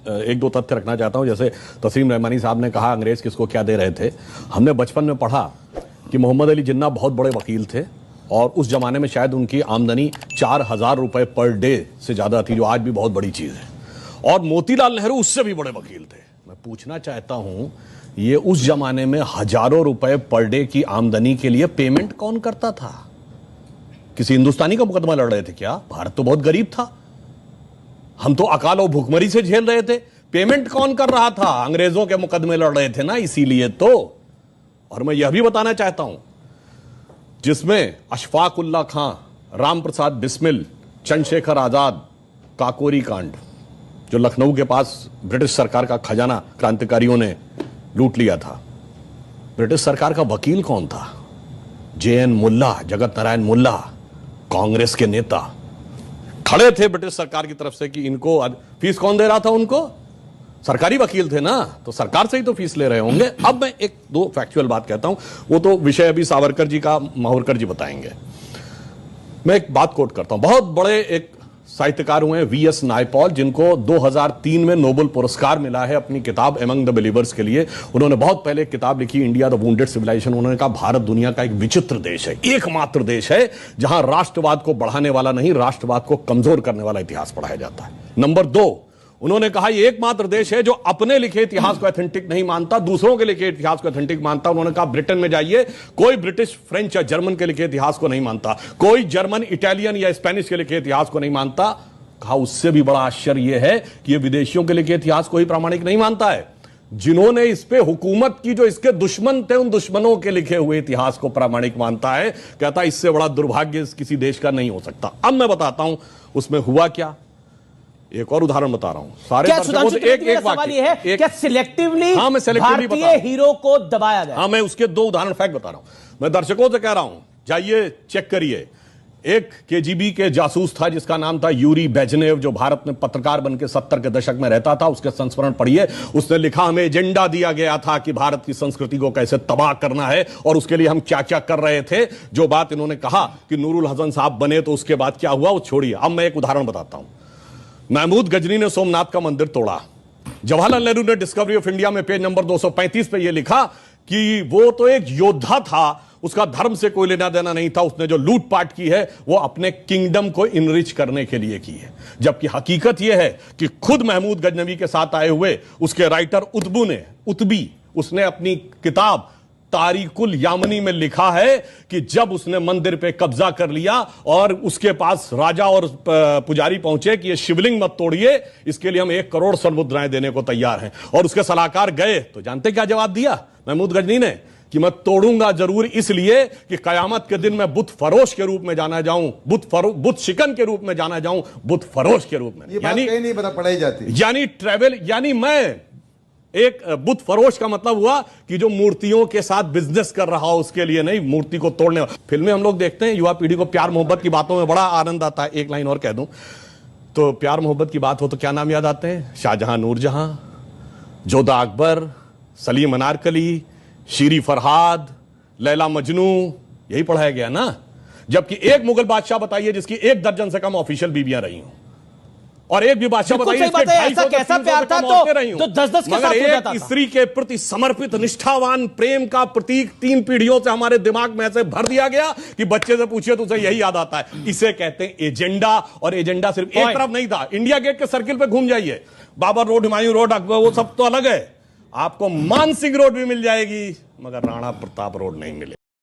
एक दो तथ्य रखना चाहता हूं। जैसे तस्लीम रहमानी साहब ने कहा अंग्रेज किसको क्या दे रहे थे। हमने बचपन में पढ़ा कि मोहम्मद अली जिन्ना बहुत बड़े वकील थे और उस जमाने में शायद उनकी आमदनी 4,000 रुपए पर डे से ज्यादा थी, जो आज भी बहुत बड़ी चीज है। और मोतीलाल नेहरू उससे भी बड़े वकील थे। मैं पूछना चाहता हूं, ये उस जमाने में हजारों रुपए पर डे की आमदनी के लिए पेमेंट कौन करता था? किसी हिंदुस्तानी का मुकदमा लड़ रहे थे क्या? भारत तो बहुत गरीब था, हम तो अकाल और भूखमरी से झेल रहे थे। पेमेंट कौन कर रहा था? अंग्रेजों के मुकदमे लड़ रहे थे ना, इसीलिए तो। और मैं यह भी बताना चाहता हूं, जिसमें अशफाक उल्ला खां, राम प्रसाद बिस्मिल, चंद्रशेखर आजाद, काकोरी कांड, जो लखनऊ के पास ब्रिटिश सरकार का खजाना क्रांतिकारियों ने लूट लिया था, ब्रिटिश सरकार का वकील कौन था? JN मुल्ला, जगत नारायण मुल्ला, कांग्रेस के नेता खड़े थे ब्रिटिश सरकार की तरफ से कि इनको फीस कौन दे रहा था? उनको सरकारी वकील थे ना, तो सरकार से ही तो फीस ले रहे होंगे। अब मैं एक दो फैक्चुअल बात कहता हूं, वो तो विषय अभी सावरकर जी का माहुरकर जी बताएंगे। मैं एक बात कोट करता हूं। बहुत बड़े एक साहित्यकार हुए VS नायपॉल, जिनको 2003 में नोबेल पुरस्कार मिला है अपनी किताब एमंग द बिलीवर्स के लिए। उन्होंने बहुत पहले एक किताब लिखी, इंडिया द वुंडेड सिविलाइजेशन। उन्होंने कहा भारत दुनिया का एक विचित्र देश है, एकमात्र देश है जहां राष्ट्रवाद को बढ़ाने वाला नहीं, राष्ट्रवाद को कमजोर करने वाला इतिहास पढ़ाया जाता है। नंबर 2, उन्होंने कहा ये एकमात्र देश है जो अपने लिखे इतिहास को ऑथेंटिक नहीं मानता, दूसरों के लिखे इतिहास को ऑथेंटिक मानता। उन्होंने कहा ब्रिटेन में जाइए, कोई ब्रिटिश, फ्रेंच या जर्मन के लिखे इतिहास को नहीं मानता, कोई जर्मन, इटालियन या स्पेनिश के लिखे इतिहास को नहीं मानता। कहा उससे भी बड़ा आश्चर्य यह है कि यह विदेशियों के लिखे इतिहास को ही प्रामाणिक नहीं मानता है, जिन्होंने इस पे हुकूमत की, जो इसके दुश्मन थे, उन दुश्मनों के लिखे हुए इतिहास को प्रामाणिक मानता है। कहता इससे बड़ा दुर्भाग्य किसी देश का नहीं हो सकता। अब मैं बताता हूं उसमें हुआ क्या। एक और उदाहरण बता रहा हूं। सारे क्या एक सवाल ये है, क्या सिलेक्टिवली भारतीय हीरो को दबाया गया? हाँ, मैं उसके 2 उदाहरण फैक्ट बता रहा हूं। मैं दर्शकों से कह रहा हूं, जाइए चेक करिए। एक KGB के जासूस था जिसका नाम था यूरी बेजनेव, जो भारत में पत्रकार बनकर 70 के दशक में रहता था। उसके संस्मरण पढ़िए। उसने लिखा, हमें एजेंडा दिया गया था कि भारत की संस्कृति को कैसे तबाह करना है और उसके लिए हम क्या क्या कर रहे थे। जो बात इन्होंने कहा कि नूरुल हसन साहब बने तो उसके बाद क्या हुआ वो छोड़िए। अब मैं एक उदाहरण बताता हूं। महमूद गजनी ने सोमनाथ का मंदिर तोड़ा। जवाहरलाल नेहरू ने डिस्कवरी ऑफ इंडिया में पेज नंबर 235 पे यह लिखा कि वो तो एक योद्धा था, उसका धर्म से कोई लेना देना नहीं था, उसने जो लूटपाट की है वो अपने किंगडम को इनरिच करने के लिए की है। जबकि हकीकत यह है कि खुद महमूद गजनवी के साथ आए हुए उसके राइटर उतबी उसने अपनी किताब तारिकुल यामनी में लिखा है कि जब उसने मंदिर पे कब्जा कर लिया और उसके पास राजा और पुजारी पहुंचे कि ये शिवलिंग मत तोड़िए, इसके लिए हम 1 करोड़ स्वर्ण मुद्राएं देने को तैयार हैं, और उसके सलाहकार गए तो जानते क्या जवाब दिया महमूद गजनी ने? कि मैं तोड़ूंगा जरूर, इसलिए कि कयामत के दिन मैं बुत फरोश के रूप में जाना जाऊं, बुत शिकन के रूप में जाना जाऊं, बुत फरोश के रूप में। यानी नहीं पता पढ़ाई जाती, यानी ट्रेवल, यानी मैं एक बुत फरोश का मतलब हुआ कि जो मूर्तियों के साथ बिजनेस कर रहा हो, उसके लिए नहीं, मूर्ति को तोड़ने। फिल्में हम लोग देखते हैं, युवा पीढ़ी को प्यार मोहब्बत की बातों में बड़ा आनंद आता है। एक लाइन और कह दूं तो, प्यार मोहब्बत की बात हो तो क्या नाम याद आते हैं? शाहजहां, नूरजहां, जोधा अकबर, सलीम अनारकली, शीरी फरहाद, लैला मजनू, यही पढ़ाया गया ना। जबकि एक मुगल बादशाह बताइए जिसकी 1 दर्जन से कम ऑफिशियल बीवियां रही हूं, और एक भी बादशाह बताइए ऐसा कैसा प्यार था तो 10-10 के साथ हो जाता था। स्त्री के प्रति समर्पित निष्ठावान प्रेम का प्रतीक 3 पीढ़ियों से हमारे दिमाग में ऐसे भर दिया गया कि बच्चे से पूछिए तो उसे यही याद आता है। इसे कहते हैं एजेंडा। और एजेंडा सिर्फ एक तरफ नहीं था। इंडिया गेट के सर्किल पे घूम जाइए, बाबर रोड, हुमायूं रोड, अकबर, वो सब तो अलग है। आपको मानसिंह रोड भी मिल जाएगी, मगर राणा प्रताप रोड नहीं मिलेगी।